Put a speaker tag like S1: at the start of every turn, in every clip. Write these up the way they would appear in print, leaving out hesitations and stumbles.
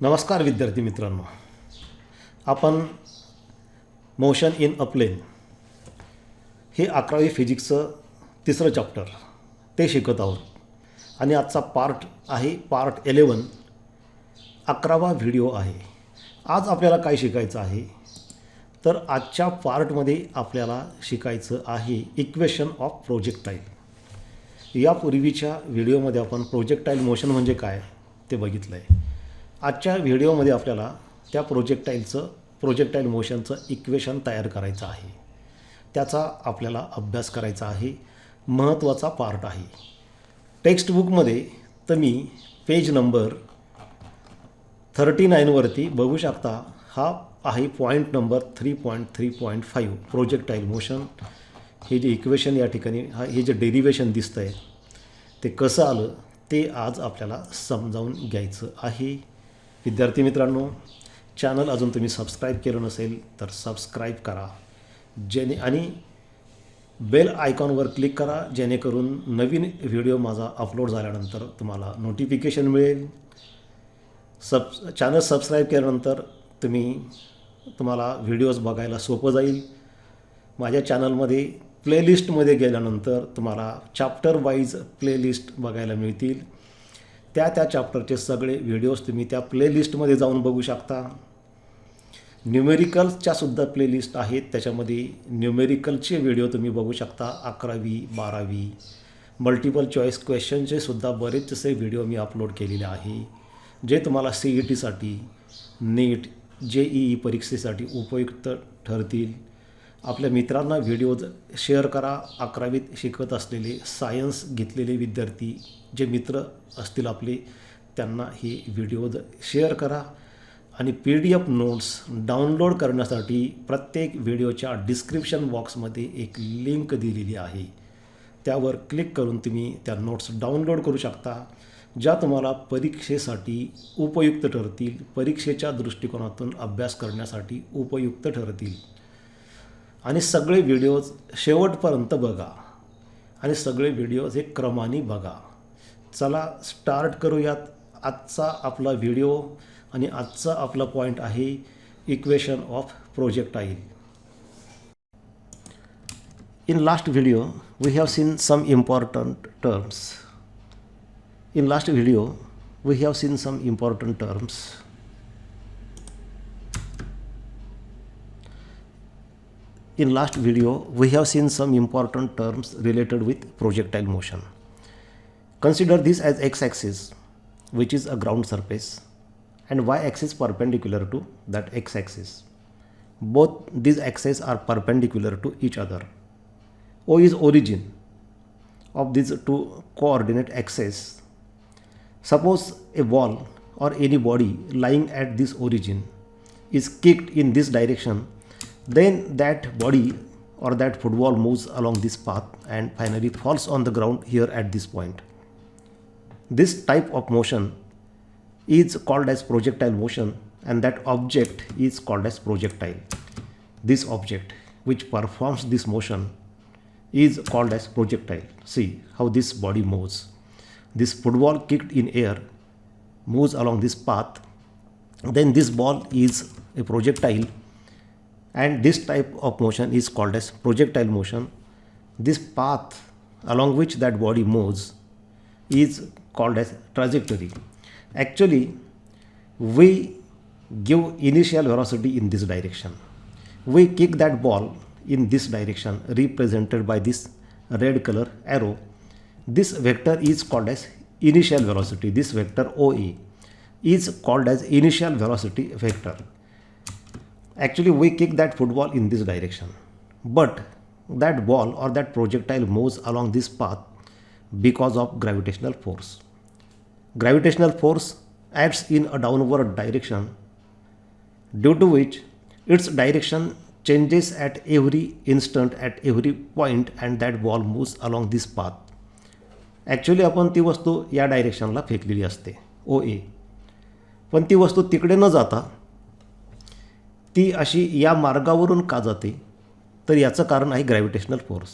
S1: नमस्कार विद्यार्थी मित्रांनो, आपण मोशन इन अ प्लेन हे 11वी फिजिक्सचं तिसरं चॅप्टर ते शिकत आहोत आणि आजचा पार्ट आहे पार्ट 11, 11वा व्हिडिओ आहे. आज आपल्याला काय शिकायचं आहे तर आजच्या पार्टमध्ये आपल्याला शिकायचं आहे इक्वेशन ऑफ प्रोजेक्टाईल. यापूर्वीच्या व्हिडिओमध्ये आपण प्रोजेक्टाईल मोशन म्हणजे काय ते बघितलं आहे. आजच्या व्हिडिओमध्ये आपल्याला त्या प्रोजेक्टाईल मोशनचं इक्वेशन तयार करायचं आहे. त्याचा आपल्याला अभ्यास करायचा आहे. महत्त्वाचा पार्ट आहे. टेक्स्टबुकमध्ये तुम्ही पेज नंबर 39 वरती बघू शकता. हा आहे पॉईंट नंबर 3.3.5 प्रोजेक्टाईल मोशन. हे जे इक्वेशन या ठिकाणी हे जे डेरिवेशन दिसतं आहे ते कसं आलं ते आज आपल्याला समजावून घ्यायचं आहे. विद्यार्थी मित्रांनो, चॅनल अजून तुम्ही सबस्क्राईब केलं नसेल तर सबस्क्राईब करा आणि बेल आयकॉनवर क्लिक करा जेणेकरून नवीन व्हिडिओ माझा अपलोड झाल्यानंतर तुम्हाला नोटिफिकेशन मिळेल. चॅनल सबस्क्राईब केल्यानंतर तुम्हाला व्हिडिओज बघायला सोपं जाईल. माझ्या चॅनलमध्ये प्लेलिस्टमध्ये गेल्यानंतर तुम्हाला चॅप्टर वाईज प्लेलिस्ट बघायला मिळतील. त्या चॅप्टरचे सगळे व्हिडिओज तुम्ही त्या प्लेलिस्टमध्ये जाऊन बघू शकता. न्यूमेरिकल्सच्या सुद्धा प्लेलिस्ट आहेत. त्याच्यामध्ये न्यूमेरिकलचे व्हिडिओ तुम्ही बघू शकता. 11वी 12वी मल्टिपल चॉईस क्वेश्चनचे सुद्धा बरेचसे व्हिडिओ मी अपलोड केलेले आहे जे तुम्हाला CETसाठी, नीट, JEE परीक्षेसाठी उपयुक्त ठरतील. आपल्या मित्रांना व्हिडिओज शेअर करा. 11वीत शिकत असलेले सायन्स घेतलेले विद्यार्थी जे मित्र असतील आपले त्यांना हे व्हिडिओज शेअर करा. आणि PDF नोट्स डाउनलोड करण्यासाठी प्रत्येक व्हिडिओच्या डिस्क्रिप्शन बॉक्समध्ये एक लिंक दिलेली आहे. त्यावर क्लिक करून तुम्ही त्या नोट्स डाउनलोड करू शकता ज्या तुम्हाला परीक्षेसाठी उपयुक्त ठरतील, परीक्षेच्या दृष्टिकोनातून अभ्यास करण्यासाठी उपयुक्त ठरतील. आणि सगळे व्हिडिओज शेवटपर्यंत बघा आणि सगळे व्हिडिओज हे क्रमाने बघा. चला स्टार्ट करूयात आजचा आपला व्हिडिओ. आणि आजचा आपला पॉईंट आहे equation of projectile. In last video we have seen some important terms. In last video we have seen some important terms. In last video we have seen some important terms related with projectile motion. Consider this as x-axis, which is a ground surface, and y-axis perpendicular to that x-axis. Both these axes are perpendicular to each other. O is origin of these two coordinate axes. Suppose a ball or any body lying at this origin is kicked in this direction, then that body or that football moves along this path and finally falls on the ground here at this point. This type of motion is called as projectile motion, and that object is called as projectile. This object which performs this motion is called as projectile. See how this body moves. This football kicked in air moves along this path. Then this ball is a projectile, and this type of motion is called as projectile motion. This path along which that body moves is called as trajectory. Actually, we give initial velocity in this direction. We kick that ball in this direction represented by this red color arrow. This vector is called as initial velocity. This vector OA is called as initial velocity vector. Actually, we kick that football in this direction, but that ball or that projectile moves along this path because of gravitational force. Gravitational force acts in a downward direction, due to which its direction changes at every instant, at every point, and that ball moves along this path. Actually आपण ती वस्तू या डायरेक्शनला फेकलेली असते OA, पण ती वस्तू तिकडे न जाता ती अशी या मार्गावरून का जाते तर याचं कारण आहे ग्रॅव्हिटेशनल फोर्स.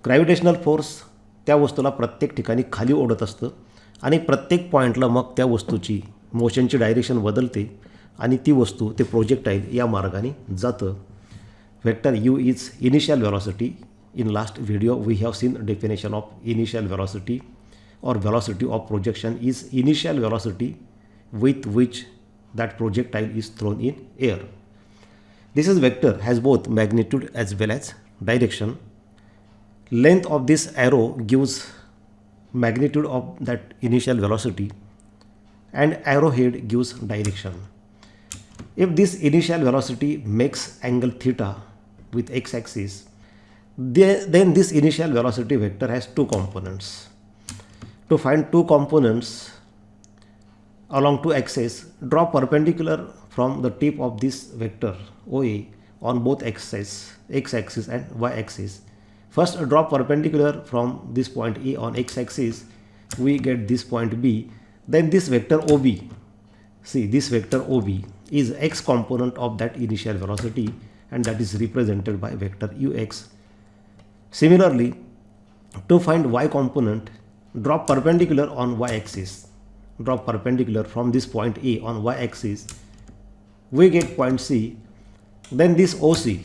S1: ग्रॅव्हिटेशनल फोर्स त्या वस्तूला प्रत्येक ठिकाणी खाली ओढत असतं आणि प्रत्येक पॉईंटला मग त्या वस्तूची मोशनची डायरेक्शन बदलते आणि ती वस्तू ते प्रोजेक्टाईल या मार्गाने जातं. Vector u is initial velocity. In last video we have seen definition of initial velocity or velocity of projection is initial velocity with which that projectile is thrown in air. This is vector has both magnitude as well as direction. Length of this arrow gives magnitude of that initial velocity and arrowhead gives direction. If this initial velocity makes angle theta with x-axis, then this initial velocity vector has two components. To find two components along two axes, draw perpendicular from the tip of this vector OA on both x-axis and y-axis. First, draw perpendicular from this point A on x-axis, we get this point B. Then this vector OB, see this vector OB is x component of that initial velocity and that is represented by vector ux. Similarly, to find y component, draw perpendicular on y-axis. Draw perpendicular from this point A on y-axis, we get point C. Then this OC,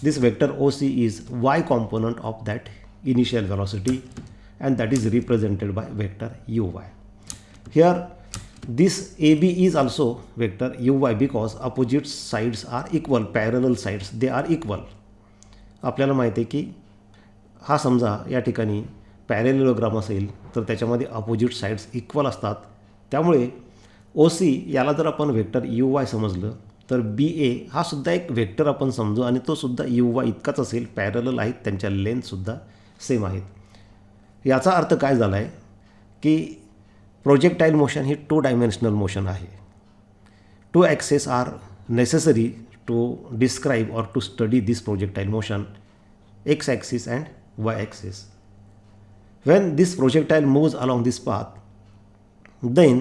S1: this vector OC is y component of that initial velocity and that is represented by vector uy. Here this AB is also vector uy because opposite sides are equal, parallel sides, they are equal. आपल्याला माहिती आहे की हा समजा या ठिकाणी पॅरेललोग्राम असेल तर त्याच्यामध्ये अपोजिट साइड्स इक्वल असतात. त्यामुळे ओ सी याला जर आपण वेक्टर यू वाय समजलं तर बी ए हा सुद्धा एक वेक्टर आपण समजू आणि तो सुद्धा यू वाय इतकाच असेल, पॅरेलल आहेत, त्यांच्या लेंथसुद्धा सेम आहेत. याचा अर्थ काय झाला आहे की प्रोजेक्टाईल मोशन ही 2 डायमेन्शनल मोशन आहे. 2 axes are necessary to describe or to study this projectile motion, x axis and y axis. When this projectile moves along this path, then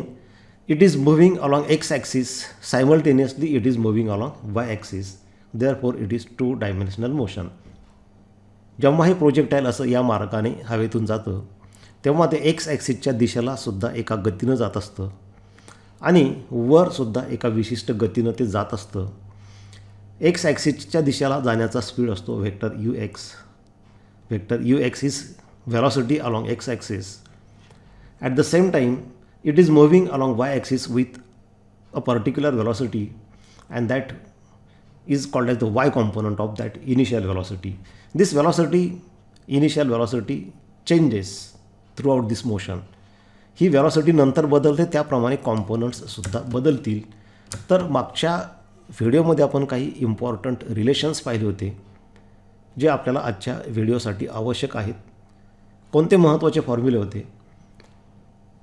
S1: it is moving along x axis, simultaneously it is moving along y axis, therefore it is 2 dimensional motion. जेव्हा हे projectile असं या मार्गाने हवेतून जातं तेव्हा ते x ॲक्सिसच्या दिशेला सुद्धा एका गतीनं जात असतं आणि वर सुद्धा एका विशिष्ट गतीनं ते जात असतं. एक्स ॲक्सिसच्या दिशेला जाण्याचा स्पीड असतो vector you x. Vector you x is velocity along x axis. At the same time, it is moving along y axis with a particular velocity, and that is called as the y component of that initial velocity. This velocity, initial velocity, changes throughout this motion. He velocity नंतर बदलते, त्याप्रमाणे components सुद्धा बदलतील. तर मागच्या व्हिडिओमध्ये आपण काही इम्पॉर्टंट रिलेशन्स पाहिले होते जे आपल्याला आजच्या व्हिडिओसाठी आवश्यक आहेत. कोणते महत्त्वाचे फॉर्म्युले होते?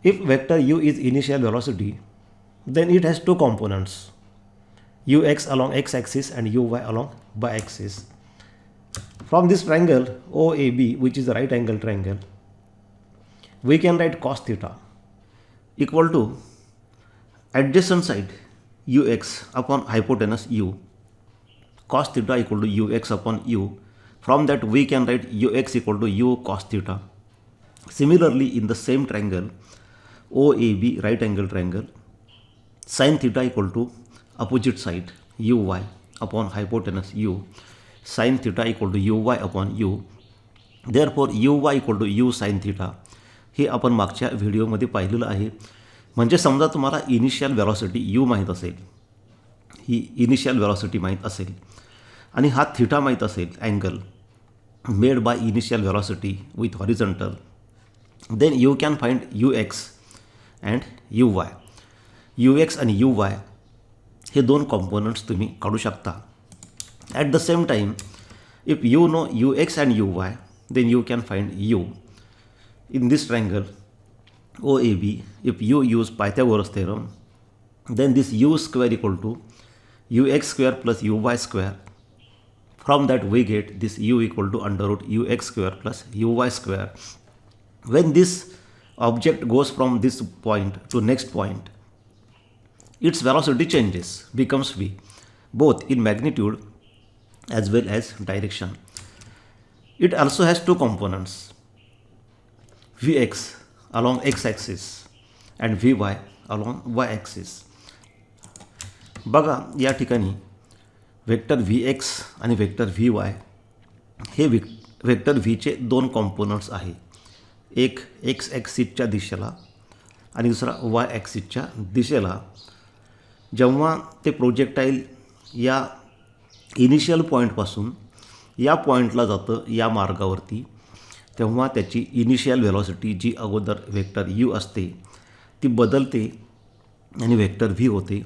S1: If vector u is initial velocity then it has 2 components, u x along x axis and u y along y axis. From this triangle O A B which is a right angle triangle, we can write cos theta equal to adjacent side ux upon hypotenuse u, cos theta equal to ux upon u. From that we can write ux equal to u cos theta. Similarly, in the same triangle OAB, right angle triangle, sin theta equal to opposite side uy upon hypotenuse u, sin theta equal to uy upon u. Therefore uy equal to u sin theta. हे आपण मागच्या व्हिडिओमध्ये पाहिलेलं आहे. म्हणजे समजा तुम्हाला initial velocity you माहीत असेल, ही इनिशियल वेलॉसिटी माहीत असेल आणि हा थिटा माहीत असेल, angle made by initial velocity with horizontal, then you can find u x and u y. U x आणि यू वाय हे 2 कॉम्पोनंट्स तुम्ही काढू शकता. At the same time if you know u x and u y then you can find u. In this triangle OAB, if you use Pythagoras theorem, then this u square equal to ux square plus uy square. From that we get this u equal to under root ux square plus uy square. When this object goes from this point to next point, its velocity changes, becomes v, both in magnitude as well as direction. It also has 2 components, Vx along x axis and Vy along Y axis. बघा या ठिकाणी vector V x आणि vector V Y हे vector व्हीचे दोन components आहे. एक x ॲक्सिसच्या दिशेला आणि दुसरा वाय ॲक्सिसच्या दिशेला. जेव्हा ते प्रोजेक्टाईल या इनिशियल पॉईंटपासून या पॉईंटला जातं या मार्गावरती, तेव्हा त्याची इनिशियल व्हेलॉसिटी जी अगोदर वेक्टर यू असते ती बदलते आणि वेक्टर व्ही होते.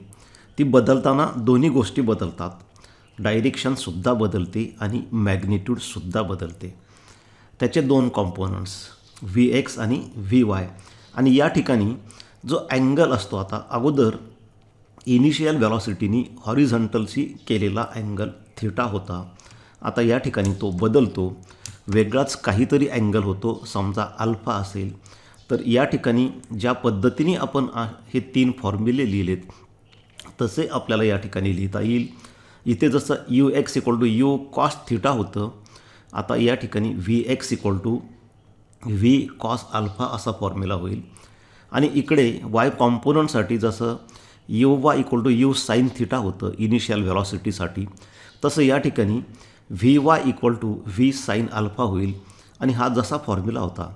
S1: ती बदलताना दोन्ही गोष्टी बदलतात. डायरेक्शनसुद्धा बदलते आणि मॅग्निट्यूडसुद्धा बदलते. त्याचे दोन कॉम्पोनंट्स व्ही एक्स आणि व्ही वाय. आणि या ठिकाणी जो अँगल असतो, आता अगोदर इनिशियल व्हेलॉसिटीनी हॉरिझॉन्टलशी केलेला अँगल थिटा होता. आता या ठिकाणी तो बदलतो, वेगळाच काहीतरी अँगल होतो. समजा अल्फा असेल तर या ठिकाणी ज्या पद्धतीने आपण हे तीन फॉर्म्युले लिहिलेत तसे आपल्याला या ठिकाणी लिहिता येईल. इथे जसं u x equal to u cos theta होतं, आता या ठिकाणी v x equal to v cos alpha असा फॉर्म्युला होईल. आणि इकडे वाय कॉम्पोनंटसाठी जसं u y equal to u sine theta होतं इनिशियल व्हेलॉसिटीसाठी, तसं या ठिकाणी v y equal to v sine alpha होईल. आणि हा जसा फॉर्म्युला होता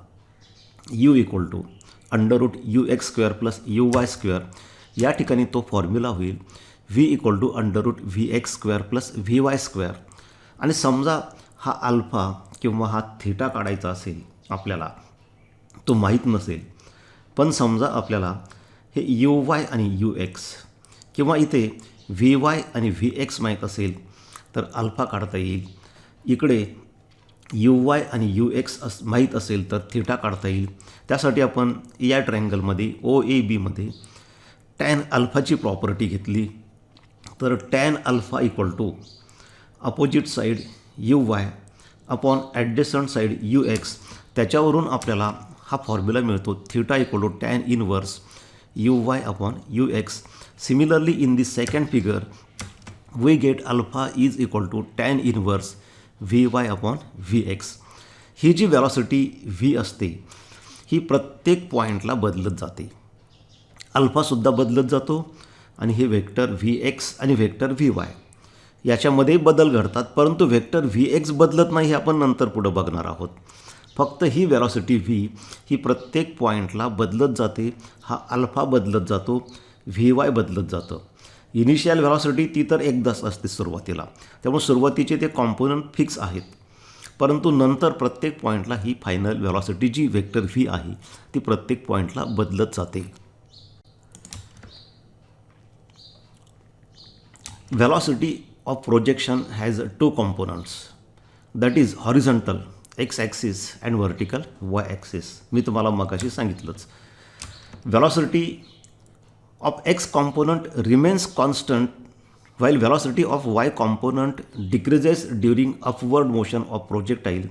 S1: u equal to under root u x square plus u y square, या ठिकाणी तो फॉर्म्युला होईल v equal to under root v x square plus v y square. आणि समजा हा अल्फा किंवा हा थिटा काढायचा असेल आपल्याला, तो माहीत नसेल, पण समजा आपल्याला हे यू वाय आणि यू एक्स किंवा इथे व्ही वाय आणि व्ही एक्स माहीत असेल तर अल्फा काढता येईल. इकडे यू वाय आणि यू एक्स माहीत असेल तर थिटा काढता येईल. त्यासाठी आपण या ट्रायंगलमध्ये ओ ए बीमध्ये टॅन अल्फाची प्रॉपर्टी घेतली तर tan alpha equal to opposite side u y upon adjacent side u x. त्याच्यावरून आपल्याला हा फॉर्म्युला मिळतो theta equal to tan inverse u y upon u x. Similarly in the second figure we get alpha is equal to tan inverse v y upon v x. ही जी velocity v असते ही प्रत्येक पॉईंटला बदलत जाते. अल्फासुद्धा बदलत जातो आणि हे वेक्टर व्ही एक्स आणि वेक्टर व्ही वाय याच्यामध्ये बदल घडतात, परंतु वेक्टर व्ही एक्स बदलत नाही, हे आपण नंतर पुढं बघणार आहोत. फक्त ही व्हेलॉसिटी व्ही ही प्रत्येक पॉईंटला बदलत जाते. हा अल्फा बदलत जातो, व्ही वाय बदलत जातं. इनिशियल व्हेलॉसिटी ती तर एकदाच असते सुरुवातीला, त्यामुळे सुरुवातीचे ते कॉम्पोनंट फिक्स आहेत, परंतु नंतर प्रत्येक पॉईंटला ही फायनल व्हेलॉसिटी जी वेक्टर व्ही आहे ती प्रत्येक पॉईंटला बदलत जाते. Velocity of projection has two components, that is horizontal x axis and vertical y axis. मी तुम्हाला मगाशी सांगितलंच. Velocity of x component remains constant while velocity of y component decreases during upward motion of projectile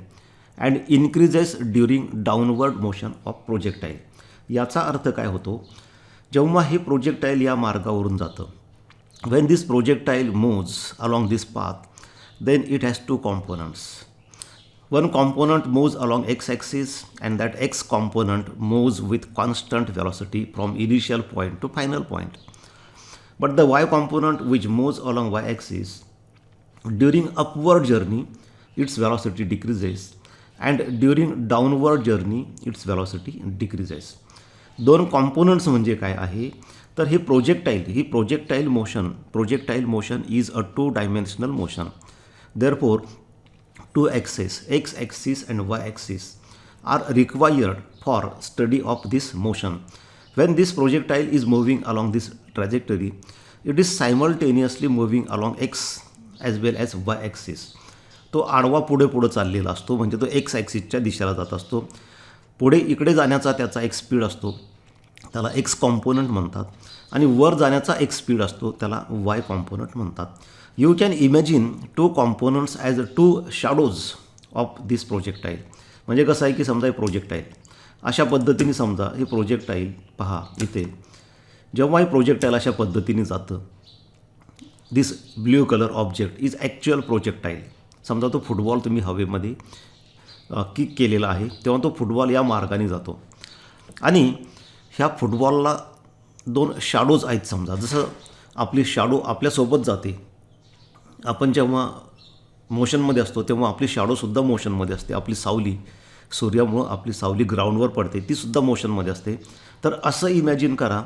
S1: and increases during downward motion of projectile. याचा अर्थ काय होतो, जेव्हा हे projectile या मार्गावरून जातं, when this projectile moves along this path, then it has two components. One component moves along x-axis and that x component moves with constant velocity from initial point to final point. But the y component which moves along y-axis, during upward journey its velocity decreases and during downward journey its velocity decreases. दोन components म्हणजे काय आहे तर हे projectile motion is a two dimensional motion. Therefore two axes x axis and y axis are required for study of this motion. When this projectile is moving along this trajectory it is simultaneously moving along x as well as y axis. तो आडवा पुढे चाललेला असतो, म्हणजे तो x ॲक्सिसच्या दिशेला जात असतो. पुढे इकडे जाण्याचा त्याचा एक स्पीड असतो, त्याला एक्स कॉम्पोनंट म्हणतात, आणि वर जाण्याचा एक स्पीड असतो, त्याला वाय कॉम्पोनंट म्हणतात. You can imagine two components as two shadows of this projectile. म्हणजे कसं आहे की समजा हे प्रोजेक्टाईल अशा पद्धतीने, समजा हे प्रोजेक्टाईल पहा इथे, जेव्हा हे प्रोजेक्टाईल अशा पद्धतीने जातं, this blue colour object is actual projectile. समजा तो फुटबॉल तुम्ही हवेमध्ये किक केलेला आहे, तेव्हा तो फुटबॉल या मार्गाने जातो आणि ह्या फुटबॉलला दोन शॅडोज आहेत समजा, जसं आपली शॅडो आपल्यासोबत जाते, आपण जेव्हा मोशनमध्ये असतो तेव्हा आपली शॅडोसुद्धा मोशनमध्ये असते, आपली सावली सूर्यामुळं आपली सावली ग्राउंडवर पडते तीसुद्धा मोशनमध्ये असते. तर असं इमॅजिन करा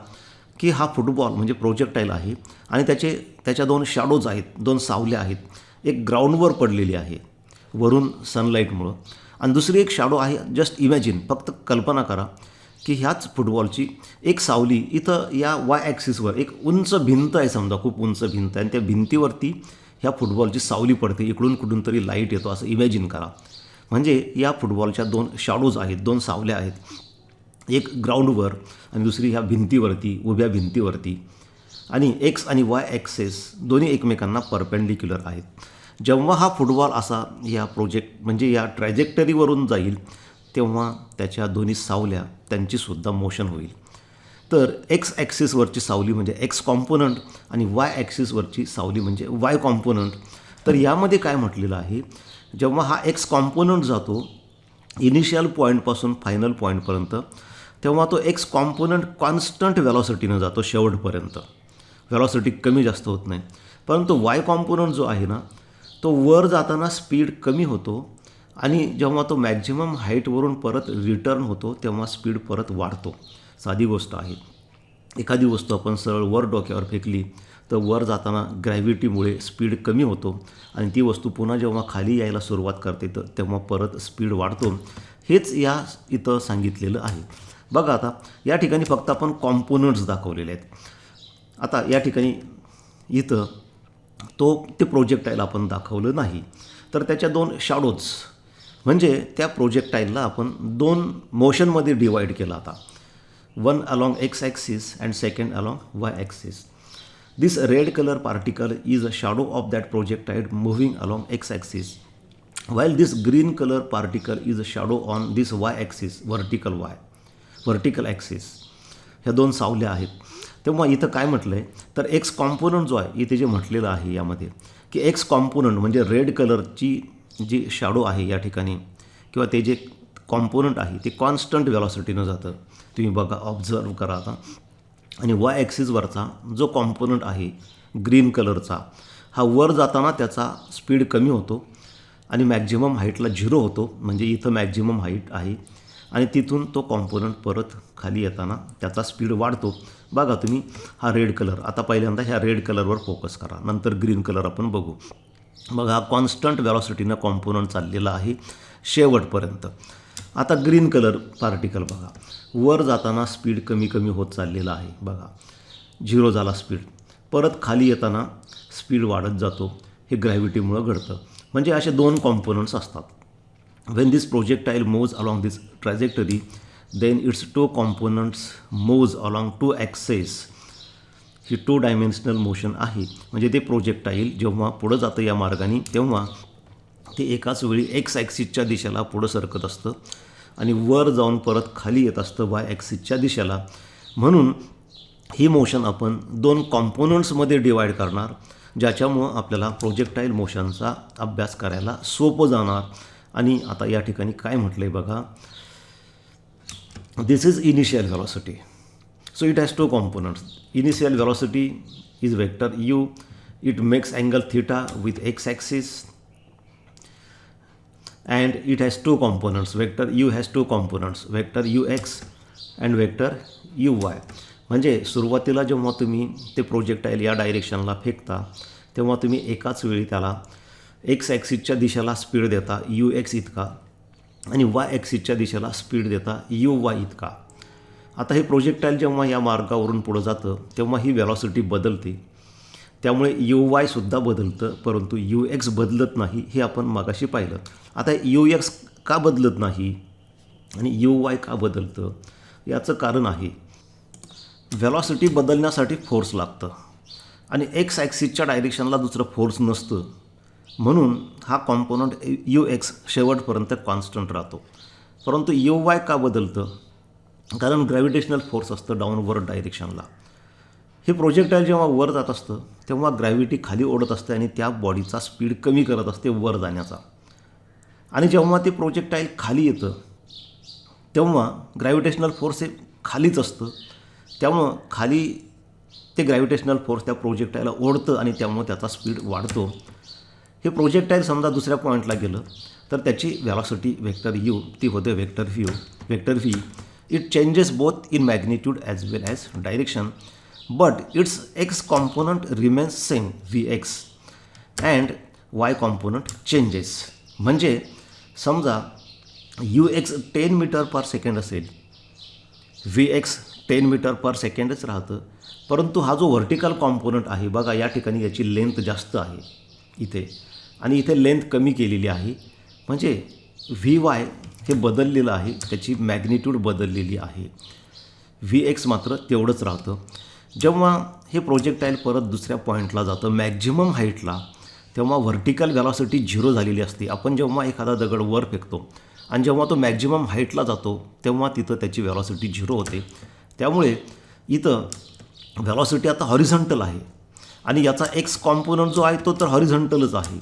S1: की हा फुटबॉल म्हणजे प्रोजेक्टाईल आहे आणि त्याच्या दोन शॅडोज आहेत, दोन सावल्या आहेत. एक ग्राउंडवर पडलेली आहे वरून सनलाईटमुळं आणि दुसरी एक शॅडो आहे. जस्ट इमॅजिन, फक्त कल्पना करा की ह्याच फुटबॉलची एक सावली इथं या वाय ॲक्सिसवर एक उंच भिंत आहे समजा, खूप उंच भिंत आहे आणि त्या भिंतीवरती ह्या फुटबॉलची सावली पडते, इकडून कुठून तरी लाईट येतो असं इमॅजिन करा. म्हणजे या फुटबॉलच्या दोन शॅडोज आहेत, दोन सावल्या आहेत, एक ग्राउंडवर आणि दुसरी ह्या भिंतीवरती, उभ्या भिंतीवरती. आणि एक्स आणि वाय ॲक्सेस दोन्ही एकमेकांना परपेंडिक्युलर आहेत. जेव्हा हा फुटबॉल असा या म्हणजे या ट्रॅजेक्टरीवरून जाईल तेव्हा त्याच्या दोन्ही सावल्या त्यांचीसुद्धा मोशन होईल. तर एक्स ॲक्सिसवरची सावली म्हणजे एक्स कॉम्पोनंट आणि वाय ॲक्सिसवरची सावली म्हणजे वाय कॉम्पोनंट. तर यामध्ये काय म्हटलेलं आहे, जेव्हा हा एक्स कॉम्पोनंट जातो इनिशियल पॉईंटपासून फायनल पॉईंटपर्यंत, तेव्हा तो एक्स कॉम्पोनंट कॉन्स्टंट व्हेलॉसिटीनं जातो शेवटपर्यंत, व्हेलॉसिटी कमी जास्त होत नाही. परंतु वाय कॉम्पोनंट जो आहे ना, तो वर जाताना स्पीड कमी होतो आणि जेव्हा तो मॅक्झिमम हाईटवरून परत रिटर्न होतो तेव्हा स्पीड परत वाढतो. साधी गोष्ट आहे. एखादी वस्तू आपण सरळ वर डोक्यावर फेकली तर वर जाताना ग्रॅव्हिटीमुळे स्पीड कमी होतो आणि ती वस्तू पुन्हा जेव्हा खाली यायला सुरुवात करते तर तेव्हा परत स्पीड वाढतो. हेच या इथं सांगितलेलं आहे. बघा आता या ठिकाणी फक्त आपण कॉम्पोनंट्स दाखवलेले आहेत. आता या ठिकाणी इथं ते प्रोजेक्टाईल आपण दाखवलं नाही, तर त्याच्या दोन शॅडोज म्हणजे त्या प्रोजेक्टाईलला आपण दोन मोशनमध्ये डिवाईड केला. आता one along x axis and second along Y axis. This red colour particle is a shadow of that projectile moving along x-axis, while this green color particle is a shadow on this y-axis, vertical axis. ह्या दोन सावल्या आहेत. तेव्हा इथं काय म्हटलं आहे, तर एक्स कॉम्पोनंट जो आहे इथे जे म्हटलेलं आहे यामध्ये की एक्स कॉम्पोनंट म्हणजे रेड कलरची जी शॅडो आहे या ठिकाणी किंवा ते जे कॉम्पोनंट आहे ते कॉन्स्टंट व्हेलॉसिटीनं जातं. तुम्ही बघा, ऑब्झर्व करा आता. आणि वाय ॲक्सिसवरचा जो कॉम्पोनंट आहे ग्रीन कलरचा, हा वर जाताना त्याचा स्पीड कमी होतो आणि मॅक्झिमम हाईटला 0 होतो, म्हणजे इथं मॅक्झिमम हाईट आहे आणि तिथून तो कॉम्पोनंट परत खाली येताना त्याचा स्पीड वाढतो. बघा तुम्ही, हा रेड कलर, आता पहिल्यांदा ह्या रेड कलरवर फोकस करा, नंतर ग्रीन कलर आपण बघू. बघा, हा कॉन्स्टंट व्हेलॉसिटीनं कॉम्पोनंट चाललेला आहे शेवटपर्यंत. आता ग्रीन कलर पार्टिकल बघा, वर जाताना स्पीड कमी कमी होत चाललेला आहे. बघा, 0 झाला स्पीड, परत खाली येताना स्पीड वाढत जातो. हे ग्रॅव्हिटीमुळं घडतं. म्हणजे असे दोन कॉम्पोनंट्स असतात. When this projectile moves along this trajectory then its two components moves along 2 axes. ही 2 डायमेन्शनल मोशन आहे. म्हणजे ते प्रोजेक्टाईल जेव्हा पुढं जातं या मार्गाने तेव्हा ते एकाच वेळी एक्स ॲक्सिसच्या दिशेला पुढं सरकत असतं आणि वर जाऊन परत खाली येत असतं वाय ॲक्सिसच्या दिशेला. म्हणून ही मोशन आपण 2 कॉम्पोनंट्समध्ये डिवाईड करणार, ज्याच्यामुळं आपल्याला प्रोजेक्टाईल मोशनचा अभ्यास करायला सोपं जाणार. आणि आता या ठिकाणी काय म्हटलं आहे बघा, this is initial velocity. So it has 2 components. Initial velocity is vector u, it makes angle theta with x axis and it has 2 components. Vector u has 2 components, vector ux and vector uy. म्हणजे सुरुवातीला जेव्हा तुम्ही ते projectile या डायरेक्शनला फेकता तेव्हा तुम्ही एकाच वेळी त्याला एक्स ॲक्सिसच्या दिशेला स्पीड देता ux इतका आणि वाय ॲक्सिसच्या दिशेला स्पीड देता uy इतका. आता हे प्रोजेक्टाईल जेव्हा या मार्गावरून पुढं जातं तेव्हा ही व्हेलॉसिटी बदलते, त्यामुळे uy सुद्धा बदलतं, परंतु ux बदलत नाही. हे आपण मागाशी पाहिलं. आता ux का बदलत नाही आणि uy का बदलतं, याचं कारण आहे व्हेलॉसिटी बदलण्यासाठी फोर्स लागतं आणि एक्स ॲक्सिसच्या डायरेक्शनला दुसरं फोर्स नसतं. म्हणून हा कॉम्पोनंट ux शेवटपर्यंत कॉन्स्टंट राहतो. परंतु uy का बदलतं, कारण ग्रॅव्हिटेशनल फोर्स असतं डाऊनवर्ड डायरेक्शनला. हे प्रोजेक्टाईल जेव्हा वर जात असतं तेव्हा ग्रॅव्हिटी खाली ओढत असते आणि त्या बॉडीचा स्पीड कमी करत असते वर जाण्याचा. आणि जेव्हा ते प्रोजेक्टाईल खाली येतं तेव्हा ग्रॅव्हिटेशनल फोर्स हे खालीच असतं, त्यामुळं खाली ते ग्रॅव्हिटेशनल फोर्स त्या प्रोजेक्टाईलला ओढतं आणि त्यामुळं त्याचा स्पीड वाढतो. हे प्रोजेक्टाईल समजा दुसऱ्या पॉईंटला गेलं तर त्याची व्हॅलॉसिटी वेक्टर यू ती होते vector v. It changes both in magnitude as well as direction, but its x component remains same v x and y component changes. म्हणजे समजा u x 10 meter per second असेल, v x 10 meter per सेकंडच राहतं, परंतु हा जो vertical component आहे बघा या ठिकाणी याची लेंथ जास्त आहे इथे आणि इथे लेंथ कमी केलेली आहे. म्हणजे व्ही वाय हे बदललेलं आहे, त्याची मॅग्निट्यूड बदललेली आहे. व्ही एक्स मात्र तेवढंच राहतं. जेव्हा हे प्रोजेक्टाईल परत दुसऱ्या पॉईंटला जातं मॅक्झिमम हाईटला, तेव्हा व्हर्टिकल व्हॅलॉसिटी 0 झालेली असते. आपण जेव्हा एखादा दगड वर फेकतो आणि जेव्हा तो मॅक्झिमम हाईटला जातो तेव्हा तिथं त्याची व्हॅलॉसिटी 0 होते. त्यामुळे इथं व्हॅलॉसिटी आता हॉरिझॉन्टल आहे आणि याचा एक्स कॉम्पोनंट जो आहे तो तर हॉरिझॉन्टलच आहे,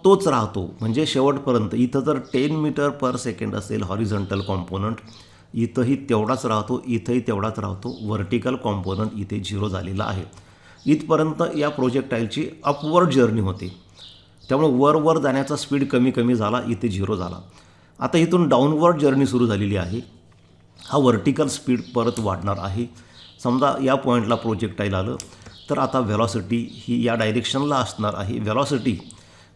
S1: तोच राहतो. म्हणजे शेवटपर्यंत इथं जर 10 मीटर पर सेकंड असेल हॉरिझॉन्टल कॉम्पोनंट, इथंही तेवढाच राहतो, इथंही तेवढाच राहतो. व्हर्टिकल कॉम्पोनंट इथे 0 झालेला आहे. इथपर्यंत या प्रोजेक्टाईलची अपवर्ड जर्नी होते, त्यामुळे वर जाण्याचा स्पीड कमी कमी झाला, इथे 0 झाला. आता इथून डाऊनवर्ड जर्नी सुरू झालेली आहे. हा व्हर्टिकल स्पीड परत वाढणार आहे. समजा या पॉईंटला प्रोजेक्टाईल आलं तर आता व्हॅलॉसिटी ही या डायरेक्शनला असणार आहे. Velocity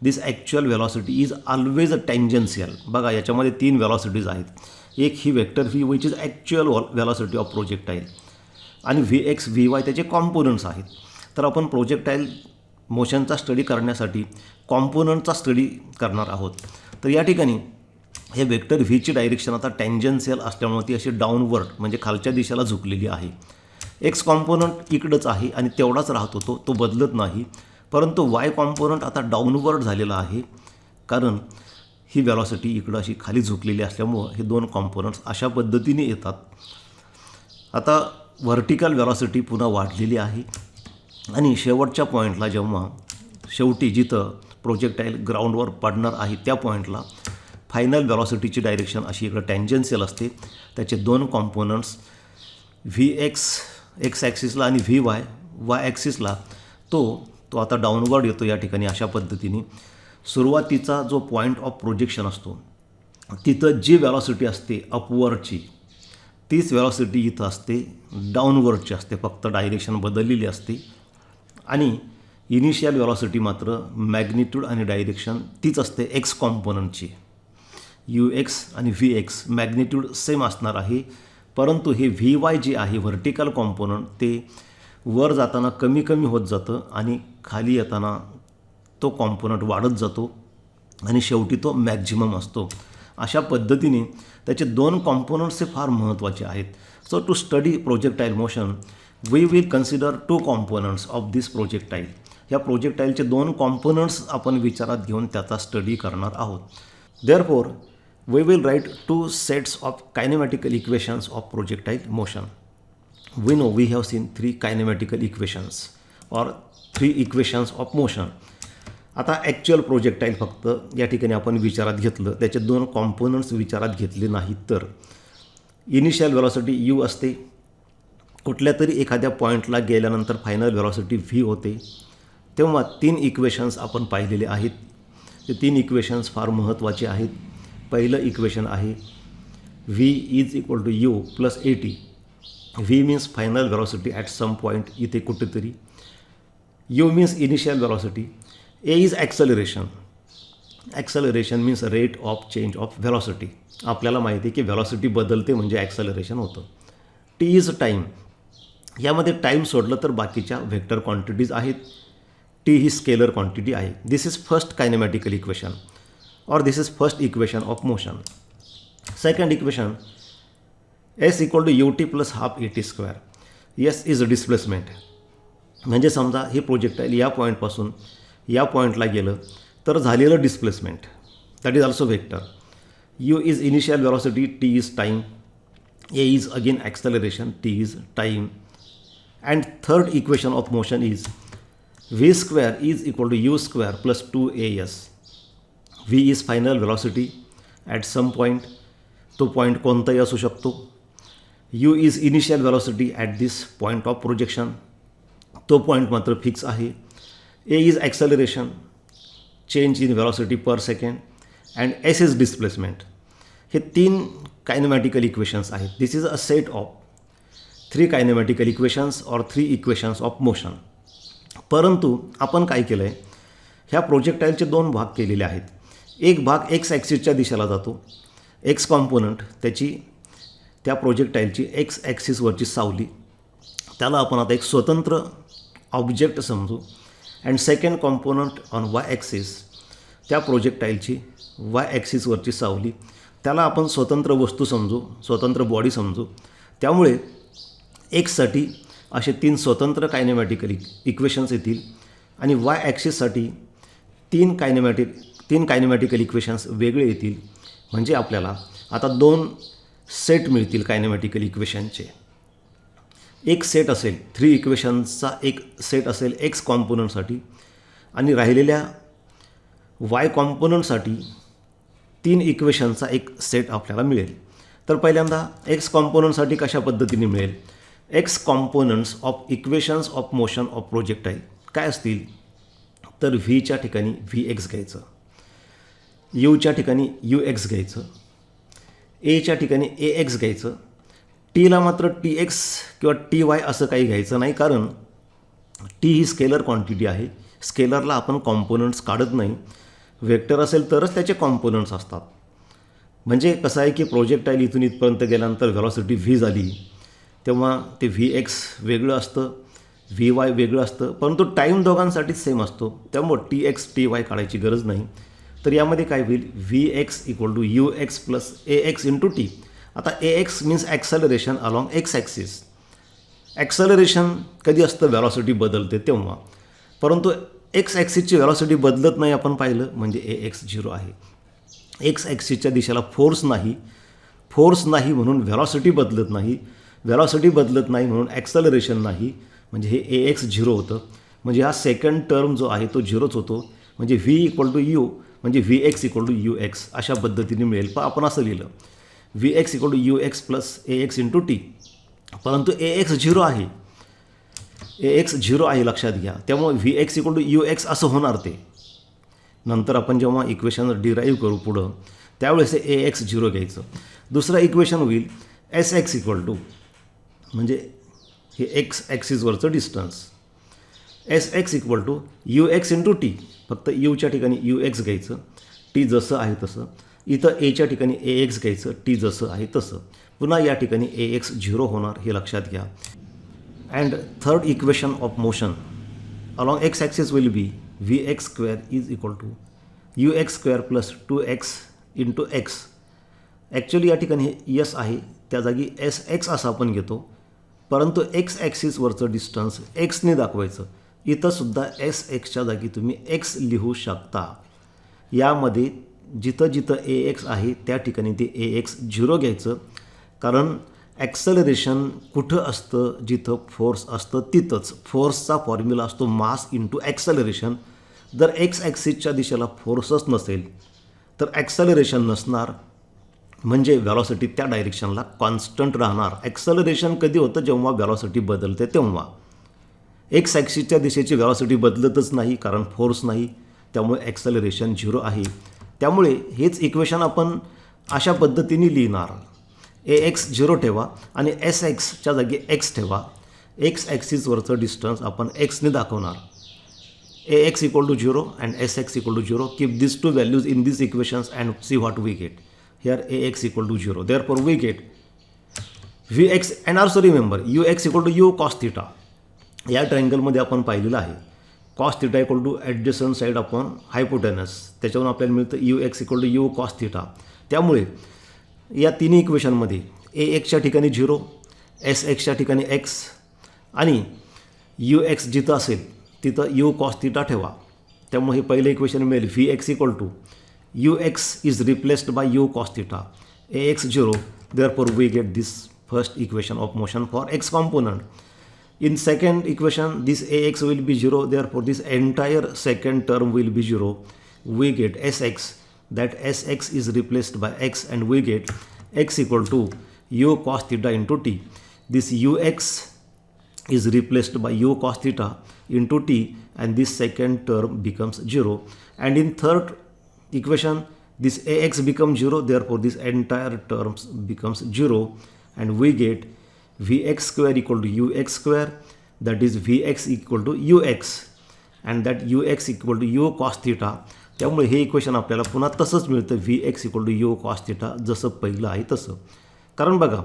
S1: this actual velocity is always a tangential. बघा याच्यामध्ये 3 व्हॅलॉसिटीज आहेत. एक ही vector v which is actual velocity of projectile आणि व्ही एक्स व्ही वाय त्याचे कॉम्पोनंट्स आहेत. तर आपण प्रोजेक्टाईल मोशनचा स्टडी करण्यासाठी कॉम्पोनंटचा स्टडी करणार आहोत. तर या ठिकाणी हे वेक्टर व्हीची डायरेक्शन आता टँजन्शियल असल्यामुळे ती अशी डाऊनवर्ड म्हणजे खालच्या दिशेला झुकलेली आहे. एक्स कॉम्पोनंट इकडंच आहे आणि तेवढाच राहतो, तो बदलत नाही. परंतु वाय कॉम्पोनंट आता डाऊनवर्ड झालेला आहे, कारण ही व्हॅलॉसिटी इकडं अशी खाली झुकलेली असल्यामुळं हे 2 कॉम्पोनंट्स अशा पद्धतीने येतात. आता व्हर्टिकल व्हॅलॉसिटी पुन्हा वाढलेली आहे आणि शेवटच्या पॉईंटला जेव्हा शेवटी जिथं प्रोजेक्टाईल ग्राउंडवर पडणार आहे त्या पॉईंटला फायनल व्हॅलॉसिटीची डायरेक्शन अशी इकडं टँजन्शियल असते. त्याचे 2 कॉम्पोनंट्स व्ही एक्स ॲक्सिसला आणि व्ही वाय ॲक्सिसला तो आता डाऊनवर्ड येतो या ठिकाणी अशा पद्धतीने. सुरुवातीचा जो पॉईंट ऑफ प्रोजेक्शन असतो तिथं जी व्हॅलॉसिटी असते अपवर्डची, तीच व्हॅलॉसिटी इथं असते डाऊनवर्डची असते, फक्त डायरेक्शन बदललेली असते. आणि इनिशियल व्हॅलॉसिटी मात्र मॅग्निट्यूड आणि डायरेक्शन तीच असते एक्स कॉम्पोनंटची. यू एक्स आणि व्ही एक्स मॅग्निट्यूड सेम असणार आहे, परंतु हे व्ही वाय जे आहे व्हर्टिकल कॉम्पोनंट ते वर जाताना कमी कमी होत जातं आणि खाली येताना तो कॉम्पोनंट वाढत जातो आणि शेवटी तो मॅक्झिमम असतो. अशा पद्धतीने त्याचे 2 कॉम्पोनंट्स हे फार महत्त्वाचे आहेत. So to study projectile motion we will consider 2 components of this projectile. ह्या प्रोजेक्टाईलचे 2 कॉम्पोनंट्स आपण विचारात घेऊन त्याचा स्टडी करणार आहोत. Therefore we will write 2 sets of kinematical equations of projectile motion. We know we have seen 3 kinematical equations or 3 equations of motion. आता actual projectile फक्त या ठिकाणी आपण विचारात घेतलं, त्याचे 2 कॉम्पोनंट्स विचारात घेतले नाहीत तर इनिशियल व्हॅलॉसिटी यू असते, कुठल्या तरी एखाद्या पॉईंटला गेल्यानंतर फायनल व्हॅलॉसिटी व्ही होते. तेव्हा 3 इक्वेशन्स आपण पाहिलेले आहेत. ते 3 इक्वेशन्स फार महत्त्वाचे आहेत. पहिलं इक्वेशन आहे v is equal to u plus a t. V means final velocity at some point इथे कुठेतरी, u means initial velocity, a is acceleration. Acceleration means rate of change of velocity. आपल्याला माहिती आहे की व्हॅलॉसिटी बदलते म्हणजे acceleration होतं. T is time. यामध्ये टाईम सोडलं तर बाकीच्या व्हेक्टर क्वांटिटीज आहेत. टी ही स्केलर क्वांटिटी आहे. This is first kinematical equation or this is first equation of motion. Second equation, s equal to ut plus half at square. s is a displacement. म्हणजे समजा हे projectile या पॉईंटपासून या पॉईंटला गेलं तर झालेलं displacement that is also vector. u is initial velocity, t is time, a is again acceleration, t is time. And third equation of motion is v square is equal to u square plus 2as. v is final velocity at some point. तो point कोणताही असू शकतो. u is initial velocity at this point of projection, तो point मात्र fix आहे. a is acceleration, change in velocity per second, and s is displacement. हे 3 kinematical equations आहेत. This is a set of 3 kinematical equations और 3 equations of motion. परंतु आपण काय केलं आहे, ह्या प्रोजेक्टाईलचे 2 भाग केलेले आहेत. एक भाग एक्स ॲक्सिसच्या दिशेला जातो. एक्स कॉम्पोनंट त्याची त्या प्रोजेक्टाईलची एक्स ॲक्सिसवरची सावली, त्याला आपण आता एक स्वतंत्र ऑब्जेक्ट समजू. And second component on Y axis, त्या प्रोजेक्टाईलची वाय ॲक्सिसवरची सावली, त्याला आपण स्वतंत्र वस्तू समजू, स्वतंत्र बॉडी समजू. त्यामुळे एक्ससाठी असे 3 स्वतंत्र कायनेमॅटिकल इक्वेशन्स येतील आणि वाय ॲक्सिससाठी 3 कायनेमॅटिकल इक्वेशन्स वेगळे येतील. म्हणजे आपल्याला आता 2 सेट मिळतील कायनेमॅटिकल इक्वेशनचे. एक सेट असेल 3 इक्वेशन्सचा, एक सेट असेल एक्स कॉम्पोनंटसाठी आणि राहिलेल्या वाय कॉम्पोनंटसाठी 3 इक्वेशनचा एक सेट आपल्याला मिळेल. तर पहिल्यांदा एक्स कॉम्पोनंटसाठी कशा पद्धतीने मिळेल. X components of equations of motion of projectile काय असतील, तर व्हीच्या ठिकाणी व्ही एक्स घ्यायचं, यूच्या ठिकाणी यू एक्स घ्यायचं, एच्या ठिकाणी ए एक्स घ्यायचं, टीला मात्र टी एक्स किंवा टी वाय असं काही घ्यायचं नाही, कारण टी ही स्केलर क्वांटिटी आहे. स्केलरला आपण कॉम्पोनंट्स काढत नाही. वेक्टर असेल तरच त्याचे कॉम्पोनंट्स असतात. म्हणजे कसं आहे की प्रोजेक्टाईल इथून इथपर्यंत गेल्यानंतर व्हेलॉसिटी व्ही झाली तेव्हा ते व्ही एक्स वेगळं असतं, व्ही वाय वेगळं असतं, परंतु टाईम दोघांसाठीच सेम असतो. त्यामुळे टी एक्स टी वाय काढायची गरज नाही. तर यामध्ये काय होईल, v x equal to u x plus a x into t. आता a x means acceleration along x axis. Acceleration कधी असतं, व्हेलॉसिटी बदलते तेव्हा. परंतु एक्स ॲक्सिसची व्हेलॉसिटी बदलत नाही आपण पाहिलं, म्हणजे ए एक्स 0 आहे. एक्स ॲक्सिसच्या दिशेला फोर्स नाही म्हणून व्हेलॉसिटी बदलत नाही, व्हेलॉसिटी बदलत नाही म्हणून ॲक्सलरेशन नाही, म्हणजे हे ए एक्स 0 होतं. म्हणजे हा सेकंड टर्म जो आहे तो 0च होतो. म्हणजे व्ही इक्वल टू यू म्हणजे v x equal to u x अशा पद्धतीने मिळेल. पण आपण असं लिहिलं v x equal to u x plus a x into t. परंतु ए एक्स 0 आहे, ए एक्स 0 आहे लक्षात घ्या. त्यामुळे v x equal to u x असं होणार. ते नंतर आपण जेव्हा इक्वेशन डिराईव्ह करू पुढं त्यावेळेस ए एक्स 0 घ्यायचं. दुसरं इक्वेशन होईल एस एक्स इक्वल टू, म्हणजे हे एक्स ॲक्सिसवरचं distance, s x equal to u x into t. फक्त यूच्या ठिकाणी यू एक्स घ्यायचं, टी जसं आहे तसं. इथं एच्या ठिकाणी ए एक्स घ्यायचं, टी जसं आहे तसं. पुन्हा या ठिकाणी ए एक्स 0 होणार, हे लक्षात घ्या. And third equation of motion along x axis will be v x square is equal to u x square plus 2x into x. Actually या ठिकाणी हे यस आहे, त्या जागी एस एक्स असं आपण घेतो, परंतु एक्स ॲक्सिसवरचं डिस्टन्स एक्सने दाखवायचं. इथंसुद्धा एस एक्सच्या जागी तुम्ही एक्स लिहू शकता. यामध्ये जिथं जिथं ए एक्स आहे त्या ठिकाणी ते ए एक्स 0 घ्यायचं, कारण ॲक्सलरेशन कुठं असतं, जिथं फोर्स असतं तिथंच. फोर्सचा फॉर्म्युला असतो मास इंटू ॲक्सलरेशन. जर एक्स ॲक्सिसच्या दिशेला फोर्सच नसेल तर ॲक्सलरेशन नसणार, म्हणजे व्हेलॉसिटी त्या डायरेक्शनला कॉन्स्टंट राहणार. ॲक्सलरेशन कधी होतं, जेव्हा व्हेलॉसिटी बदलते तेव्हा. एक्स ॲक्सिसच्या दिशेची व्हेलॉसिटी बदलतच नाही, कारण फोर्स नाही, त्यामुळे ॲक्सलरेशन 0 आहे. त्यामुळे हेच इक्वेशन आपण अशा पद्धतीने लिहिणार. ए एक्स 0 ठेवा आणि एस एक्सच्या जागी एक्स ठेवा. एक्स ॲक्सिसवरचं डिस्टन्स आपण एक्सने दाखवणार. A x equal to 0 and s x equal to 0. Keep this 2 values in this equations and see what we get. Here ax equal to 0. Therefore, we get Vx and also remember ux equal to u cos theta. या ट्रायंगलमध्ये आपण पाहिलेलं आहे cos theta equal to adjacent side upon hypotenuse. त्याच्यावरून आपल्याला मिळतं ux equal to u cos theta. त्यामुळे या तिन्ही इक्वेशनमध्ये ए एक्सच्या ठिकाणी 0, एस एक्सच्या ठिकाणी एक्स आणि यू एक्स जिथं असेल तिथं यू कॉस थिटा ठेवा. त्यामुळे हे पहिलं इक्वेशन मिळेल v x equal to ux is replaced by u cos theta, ax 0. Therefore, we get this first equation of motion for x component. In second equation, this ax will be 0. Therefore, this entire second term will be 0. We get sx. That sx is replaced by x, and we get x equal to u cos theta into t. This ux is replaced by u cos theta into t, and this second term becomes 0. And in third equation, this ax becomes 0, therefore this entire terms becomes 0, and we get vx square equal to ux square, that is vx equal to ux, and that ux equal to u cos theta. त्यामुळे हे equation आपल्याला पुन्हा तसंच मिळतं, vx equal to u cos theta, जसं पहिलं आहे तसं. कारण बघा,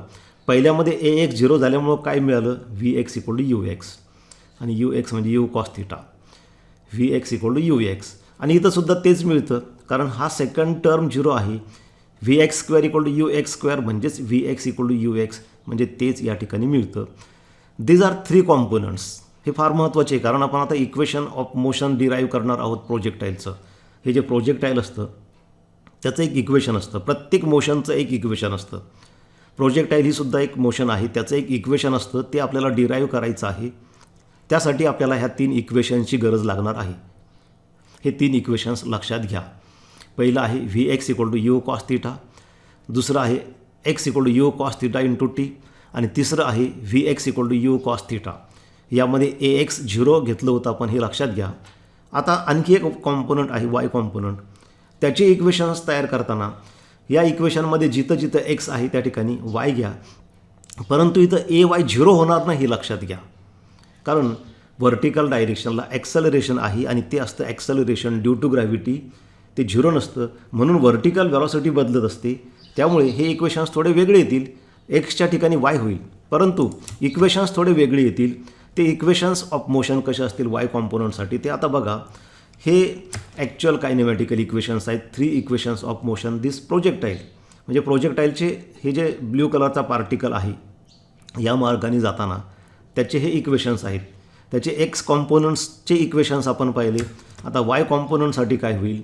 S1: पहिल्यामध्ये ax 0 झाल्यामुळं काय मिळालं, vx इक्वल टू ux, आणि ux म्हणजे u cos theta, vx equal to ux. आणि इथं सुद्धा तेच मिळतं, कारण हा सेकंड टर्म 0 आहे. vx square equal to ux square म्हणजेच vx इक्वल टू ux, म्हणजे तेच या ठिकाणी मिळतं. These are 3 components. हे फार महत्त्वाचे आहे, कारण आपण आता इक्वेशन ऑफ मोशन डिराईव्ह करणार आहोत प्रोजेक्टाईलचं. हे जे प्रोजेक्टाईल असतं त्याचं एक इक्वेशन असतं, प्रत्येक मोशनचं एक इक्वेशन असतं. प्रोजेक्टाईल ही सुद्धा एक मोशन आहे, त्याचं एक इक्वेशन असतं, ते आपल्याला डिराईव्ह करायचं आहे. त्यासाठी आपल्याला ह्या 3 इक्वेशन्सची गरज लागणार आहे. हे 3 इक्वेशन्स लक्षात घ्या. पहिलं आहे vx equal to u cos theta, दुसरं आहे x equal to u cos theta into t, आणि तिसरं आहे vx equal to u cos theta. यामध्ये ax 0 घेतलं होतं आपण, हे लक्षात घ्या. आता आणखी एक कॉम्पोनंट आहे y कॉम्पोनंट. त्याचे इक्वेशन्स तयार करताना या इक्वेशनमध्ये जिथं जिथं x आहे त्या ठिकाणी y घ्या, परंतु इथं ay 0 होणार नाही, हे लक्षात घ्या. कारण व्हर्टिकल डायरेक्शनला ॲक्सेलरेशन आहे, आणि ते असतं ॲक्सेलरेशन ड्यू टू ग्रॅव्हिटी, ते 0 नसतं, म्हणून व्हर्टिकल व्हेलॉसिटी बदलत असते. त्यामुळे हे इक्वेशन्स थोडे वेगळे येतील, एक्सच्या ठिकाणी y होईल, परंतु इक्वेशन्स थोडे वेगळे येतील. ते इक्वेशन्स ऑफ मोशन कसे असतील y कॉम्पोनंटसाठी ते आता बघा. हे ॲक्च्युअल कायनेमॅटिकल इक्वेशन्स आहेत, 3 equations of motion this projectile. म्हणजे प्रोजेक्टाईलचे हे जे ब्ल्यू कलरचा पार्टिकल आहे या मार्गाने जाताना त्याचे हे इक्वेशन्स आहेत. त्याचे एक्स कॉम्पोनंट्सचे इक्वेशन्स आपण पाहिले. आता वाय कॉम्पोनंटसाठी काय होईल,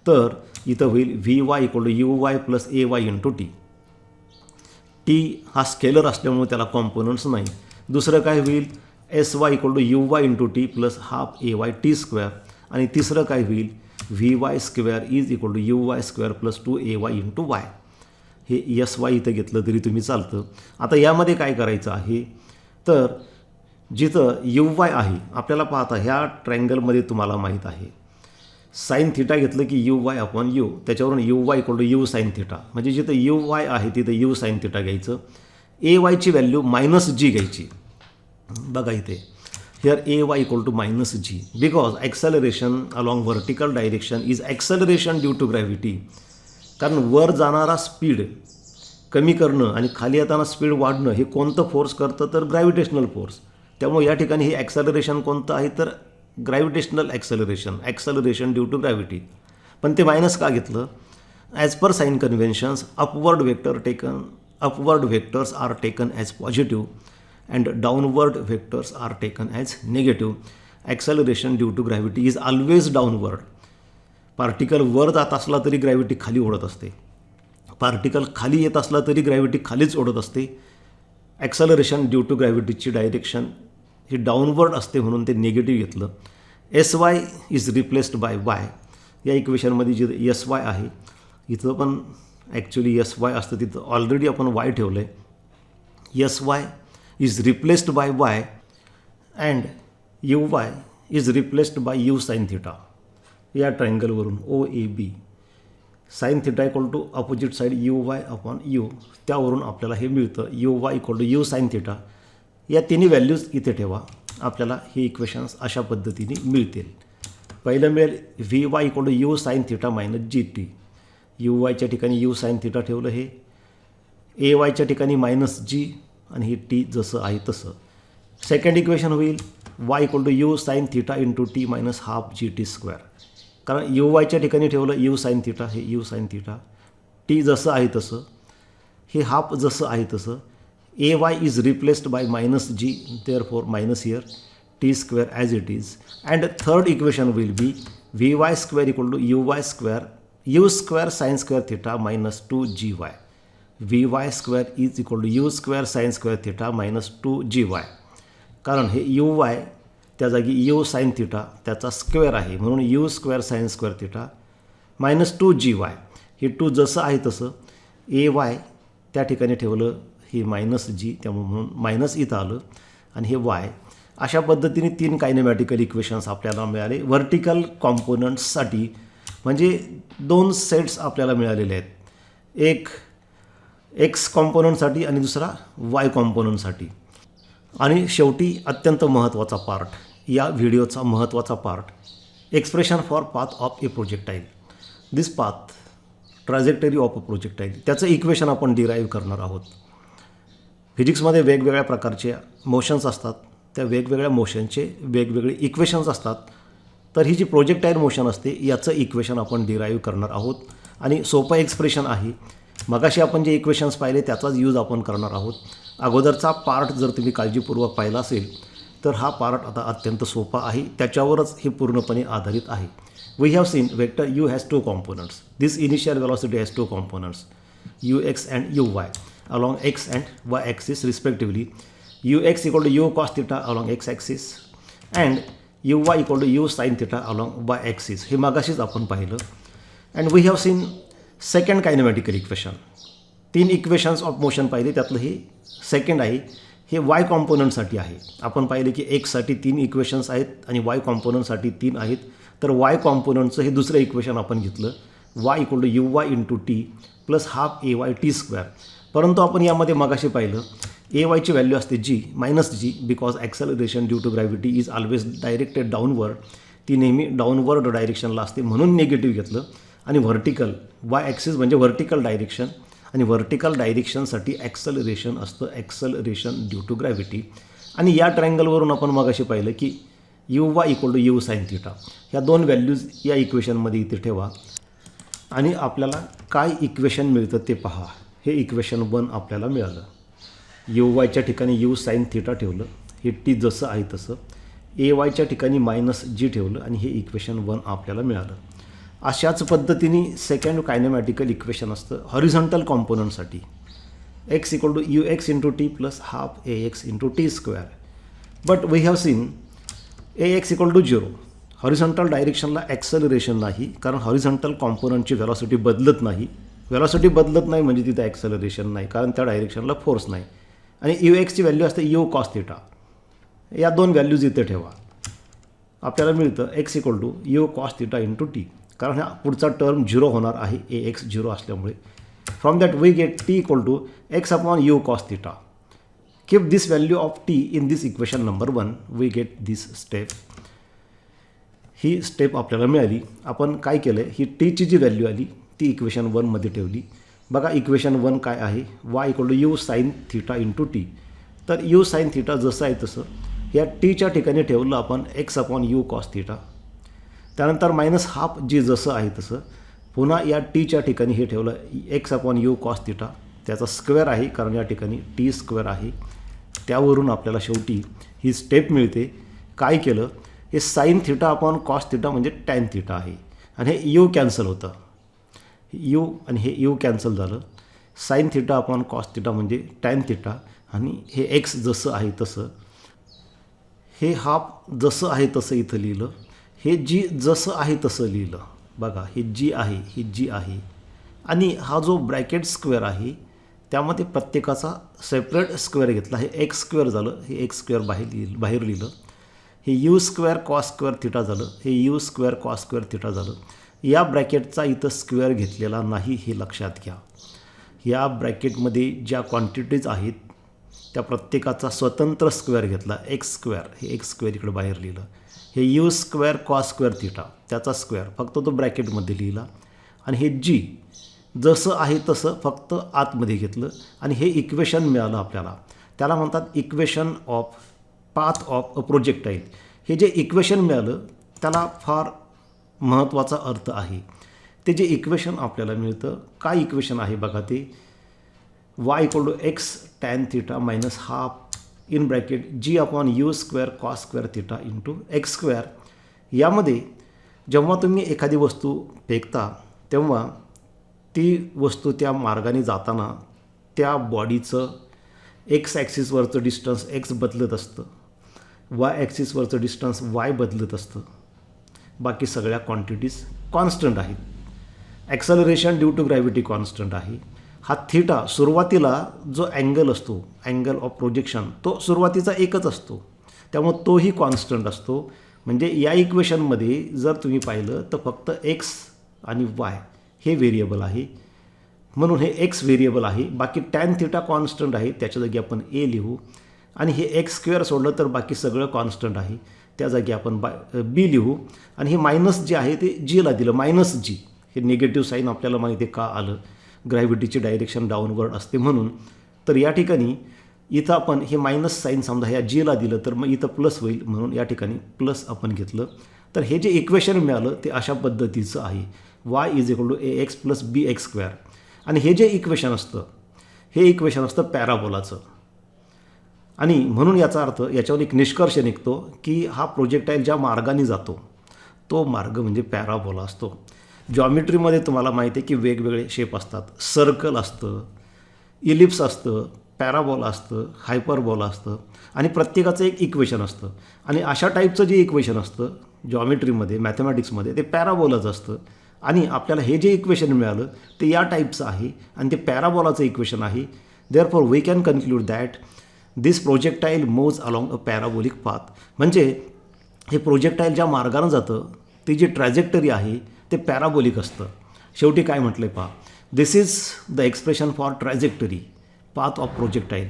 S1: तर इथं होईल v y equal to u y plus a y into t. T हा स्केलर असल्यामुळे त्याला कॉम्पोनंट्स नाही. दुसरं काय होईल, s y equal to u y into t plus half a y t square. आणि तिसरं काय होईल, v y square is equal to u y square plus 2ay into y. हे एस वाय इथं घेतलं तरी तुम्ही चालतं. आता यामध्ये काय करायचं आहे, तर जिथं यू वाय आहे आपल्याला पाहता ह्या ट्रायंगलमध्ये तुम्हाला माहीत आहे साईन थिटा घेतलं की यू वाय अपॉन यू, त्याच्यावरून u y equal to u sine theta. म्हणजे जिथं यू वाय आहे तिथं यू साईन थिटा घ्यायचं. ए वायची व्हॅल्यू -g घ्यायची. बघा इथे here a y equal to -g because acceleration along vertical direction is acceleration due to gravity. कारण वर जाणारा स्पीड कमी करणं आणि खाली येताना स्पीड वाढणं हे कोणतं फोर्स करतं, तर ग्रॅव्हिटेशनल फोर्स. त्यामुळे या ठिकाणी हे ॲक्सेलरेशन कोणतं आहे, तर gravitational acceleration due to gravity. पण ते मायनस का घेतलं, as per sign conventions upward vectors are taken as positive and downward vectors are taken as negative. Acceleration due to gravity is always downward. Particle वर जात असला तरी gravity खाली ओढत असते, पार्टिकल खाली येत असला तरी ग्रॅव्हिटी खालीच ओढत असते. ॲक्सेलरेशन ड्यू टू ग्रॅव्हिटीची डायरेक्शन ही डाऊनवर्ड असते म्हणून ते निगेटिव्ह घेतलं. S y is replaced by y. या इक्वेशनमध्ये जे एस वाय आहे इथं पण ॲक्च्युली एस वाय असतं, तिथं ऑलरेडी आपण वाय ठेवलं आहे. S y is replaced by y and u y is replaced by u sine theta. या ट्रायंगलवरून O A B sine theta equal to opposite side u y upon u, त्यावरून आपल्याला हे मिळतं u y equal to u sine theta. या तिन्ही values इथे ठेवा, आपल्याला हे इक्वेशन्स अशा पद्धतीने मिळतील. पहिलं मिळेल v y equal to u sine theta -gt. U वायच्या ठिकाणी यू साईन थिटा ठेवलं, हे ए वायच्या ठिकाणी -g आणि हे टी जसं आहे तसं. सेकंड इक्वेशन होईल y equal to u sine theta into t minus half GT square. कारण यू वायच्या ठिकाणी ठेवलं यू साईन थिटा, हे यू साईन थिटा. टी जसं आहे तसं, हे हाफ जसं आहे तसं. A y is replaced by -g, therefore minus here, t square as it is. And third equation will be vy square equal to uy square u square sin square theta minus 2gy. vy square is equal to u square sin square theta minus 2gy. कारण हे you y त्या जागी u sine theta त्याचा square आहे म्हणून u square sine square theta -2gy. हे 2 जसं आहे तसं. ए वाय त्या ठिकाणी ठेवलं, ही मायनस जी, त्यामुळे म्हणून मायनस इथं आलं आणि हे वाय. अशा पद्धतीने 3 कायनेमॅटिकल इक्वेशन्स आपल्याला मिळाले व्हर्टिकल कॉम्पोनंट्ससाठी. म्हणजे 2 सेट्स आपल्याला मिळालेले आहेत, एक एक्स कॉम्पोनंटसाठी आणि दुसरा वाय कॉम्पोनंटसाठी. आणि शेवटी अत्यंत महत्त्वाचा पार्ट, या व्हिडिओचा महत्त्वाचा part, expression for path of A projectile. This path trajectory of a projectile, त्याचं इक्वेशन आपण डिराईव्ह करणार आहोत. फिजिक्समध्ये वेगवेगळ्या प्रकारचे मोशन्स असतात, त्या वेगवेगळ्या मोशनचे वेगवेगळे इक्वेशन्स असतात. तर ही जी प्रोजेक्टाईल मोशन असते याचं इक्वेशन आपण डिराईव्ह करणार आहोत. आणि सोपं एक्सप्रेशन आहे. मगाशी आपण जे इक्वेशन्स पाहिले त्याचाच यूज आपण करणार आहोत. अगोदरचा पार्ट जर तुम्ही काळजीपूर्वक पाहिला असेल तर हा पार्ट आता अत्यंत सोपा आहे, त्याच्यावरच हे पूर्णपणे आधारित आहे. We have seen vector u has 2 components. This initial velocity has 2 components, u x and u y along x and y axis respectively. ux equal to u cos theta along x axis and uy equal to u sin theta along y axis. हे मागाशीच आपण पाहिलं. And we have seen second kinematical equation. 3 equations of motion पाहिले, त्यातलं हे second आहे. हे Y कॉम्पोनंटसाठी आहे. आपण पाहिले की एक्ससाठी 3 इक्वेशन्स आहेत आणि वाय कॉम्पोनंटसाठी 3 आहेत. तर वाय कॉम्पोनंटचं हे दुसरं इक्वेशन आपण घेतलं, y equal to u y into t plus half a y t square. परंतु आपण यामध्ये मगाशी पाहिलं ए वायची व्हॅल्यू असते जी minus g, because acceleration due to gravity is always directed downward. ती नेहमी डाऊनवर्ड डायरेक्शनला असते, म्हणून निगेटिव्ह घेतलं. आणि व्हर्टिकल वाय ॲक्सिस म्हणजे व्हर्टिकल डायरेक्शन, आणि व्हर्टिकल डायरेक्शनसाठी ॲक्सेलरेशन असतं ॲक्सेलरेशन ड्यू टू ग्रॅव्हिटी. आणि या ट्रायंगलवरून आपण मगाशी पाहिलं की u y equal to u sine theta, ह्या 2 व्हॅल्यूज या इक्वेशनमध्ये इथे ठेवा. आणि आपल्याला काय इक्वेशन मिळतं ते पहा. हे इक्वेशन 1 आपल्याला मिळालं. यू वायच्या ठिकाणी यू साईन थिटा ठेवलं, हे टी जसं आहे तसं. ए वायच्या ठिकाणी मायनस जी ठेवलं आणि हे इक्वेशन 1 आपल्याला मिळालं. अशाच पद्धतीने सेकंड कायनेमॅटिकल इक्वेशन असतं हॉरिझॉन्टल कॉम्पोनंटसाठी. X equal to u x into t plus half a x into t square. But we have seen a x equal to 0. Horizontal डायरेक्शनला ॲक्सेलरेशन नाही, कारण हॉरिझॉन्टल कॉम्पोनंटची व्हेलॉसिटी बदलत नाही. व्हेलॉसिटी बदलत नाही म्हणजे तिथं ॲक्सेलरेशन नाही, कारण त्या डायरेक्शनला फोर्स नाही. आणि यू एक्सची व्हॅल्यू असते यू कॉस थिटा. या 2 व्हॅल्यूज इथे ठेवा. आपल्याला मिळतं x equal to u cos theta into t, कारण हा पुढचा टर्म 0 होणार आहे ए एक्स 0 असल्यामुळे. From that we get t equal to x upon u cos theta. Keep this value of t in this equation number 1. We get this step. ही step आपल्याला मिळाली. आपण काय केलं आहे, ही टीची जी व्हॅल्यू आली ती इक्वेशन 1 मध्ये ठेवली. बघा इक्वेशन 1 काय आहे, y equal to u sine theta into t. तर यू साईन थिटा जसं आहे तसं या टीच्या ठिकाणी ठेवलं आपण x upon u cos theta. त्यानंतर मायनस हाफ जी जसं आहे तसं पुन्हा या टीच्या ठिकाणी हे ठेवलं x upon u cos theta. त्याचा स्क्वेअर आहे, कारण या ठिकाणी टी स्क्वेअर आहे. त्यावरून आपल्याला शेवटी ही स्टेप मिळते. काय केलं, हे sine theta upon cos theta म्हणजे टॅन थिटा आहे, आणि हे यू कॅन्सल होतं. यू आणि हे यू कॅन्सल झालं. Sine theta upon cos theta म्हणजे टॅन थिटा, आणि हे एक्स जसं आहे तसं, हे हाफ जसं आहे तसं इथं लिहिलं. हे जी जसं आहे तसं लिहिलं. बघा हे जी आहे, ही जी आहे, आणि हा जो ब्रॅकेट स्क्वेअर आहे त्यामध्ये प्रत्येकाचा सेपरेट स्क्वेअर घेतला. हे एक्स स्क्वेअर झालं, हे एक्स स्क्वेअर बाहेर लिहिलं. हे you square cos square theta झालं, हे you square cos square theta झालं. या ब्रॅकेटचा इथं स्क्वेअर घेतलेला नाही, हे लक्षात घ्या. या ब्रॅकेटमध्ये ज्या क्वांटिटीज आहेत त्या प्रत्येकाचा स्वतंत्र स्क्वेअर घेतला. एक्स स्क्वेअर, हे एक्स स्क्वेअर इकडे बाहेर लिहिलं. हे you square cos square theta, त्याचा स्क्वेअर फक्त तो ब्रॅकेटमध्ये लिहिला. आणि हे जी जसं आहे तसं फक्त आतमध्ये घेतलं, आणि हे इक्वेशन मिळालं आपल्याला. त्याला म्हणतात equation of path of a projectile. हे जे इक्वेशन मिळालं त्याला फार महत्त्वाचा अर्थ आहे. ते जे इक्वेशन आपल्याला मिळतं, काय इक्वेशन आहे बघा ते, y equal to x tan theta minus half in bracket g upon u square cos square theta into x square. यामध्ये जेव्हा तुम्ही एखादी वस्तू फेकता तेव्हा ती वस्तू त्या मार्गाने जाताना त्या बॉडीचं एक्स ॲक्सिसवरचं डिस्टन्स एक्स बदलत असतं, वाय ॲक्सिसवरचं डिस्टन्स वाय बदलत असतं. बाकी सगळ्या क्वांटिटीज कॉन्स्टंट आहेत. Acceleration due to gravity constant आहे. हा थीटा सुरुवातीला जो अँगल असतो, अँगल ऑफ प्रोजेक्शन, तो सुरुवातीचा एकच असतो, त्यामुळे तोही कॉन्स्टंट असतो. म्हणजे या इक्वेशनमध्ये जर तुम्ही पाहिलं तर फक्त एक्स आणि वाय हे व्हेरिएबल आहे, म्हणून हे एक्स व्हेरिएबल आहे. बाकी टॅन थीटा कॉन्स्टंट आहे, त्याच्या जागी आपण ए लिहू. आणि हे एक्स स्क्वेअर सोडलं तर बाकी सगळं कॉन्स्टंट आहे, त्या जागी आपण बी लिहू. आणि हे मायनस जे आहे ते जीला दिलं, मायनस जी. हे निगेटिव्ह साईन आपल्याला माहिती आहे का आलं, ग्रॅव्हिटीची डायरेक्शन डाऊनवर्ड असते म्हणून. तर या ठिकाणी इथं आपण हे मायनस साईन समजा ह्या जीला दिलं तर मग इथं प्लस होईल, म्हणून या ठिकाणी प्लस आपण घेतलं. तर हे जे इक्वेशन मिळालं ते अशा पद्धतीचं आहे, y is equal to a x plus b x square. आणि हे जे इक्वेशन असतं, हे इक्वेशन असतं पॅराबोलाचं. आणि म्हणून याचा अर्थ याच्यावर एक निष्कर्ष निघतो की हा प्रोजेक्टाईल ज्या मार्गाने जातो तो मार्ग म्हणजे पॅराबोला असतो. जॉमेट्रीमध्ये तुम्हाला माहिती आहे की वेगवेगळे शेप असतात, सर्कल असतं, इलिप्स असतं, पॅराबोला असतं, हायपरबोला असतं, आणि प्रत्येकाचं एक इक्वेशन असतं. आणि अशा टाईपचं जे इक्वेशन असतं जॉमेट्रीमध्ये, मॅथमॅटिक्समध्ये, ते पॅराबोलाचं असतं. आणि आपल्याला हे जे इक्वेशन मिळालं ते या टाईपचं आहे आणि ते पॅराबोलाचं इक्वेशन आहे. Therefore we can conclude that this projectile moves along a parabolic path. म्हणजे हे प्रोजेक्टाईल ज्या मार्गानं जातं ती जी ट्रॅजेक्टरी आहे ते पॅराबोलिक असतं. शेवटी काय म्हटलं आहे पहा, this is the expression for trajectory path of projectile.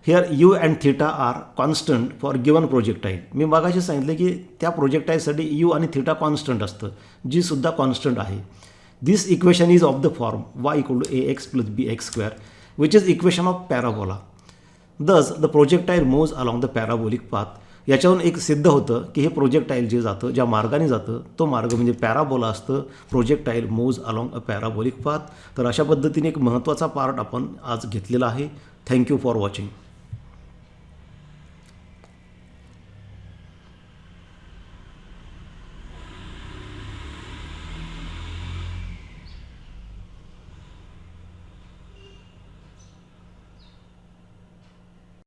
S1: Here u and theta are constant for given projectile. मी मगाशी सांगितलं की त्या प्रोजेक्टाईलसाठी यू आणि थीटा कॉन्स्टंट असतं, जी सुद्धा कॉन्स्टंट आहे. This equation is of the form y equal to a x plus b x square which is equation of parabola. Thus the projectile moves along the parabolic path. याच्यावरून एक सिद्ध होतं की हे projectile जे जातं, ज्या मार्गाने जातं तो मार्ग म्हणजे पॅराबोला असतं. Projectile moves along a parabolic path. तर अशा पद्धतीने एक महत्त्वाचा पार्ट आपण आज घेतलेला आहे. Thank you for watching.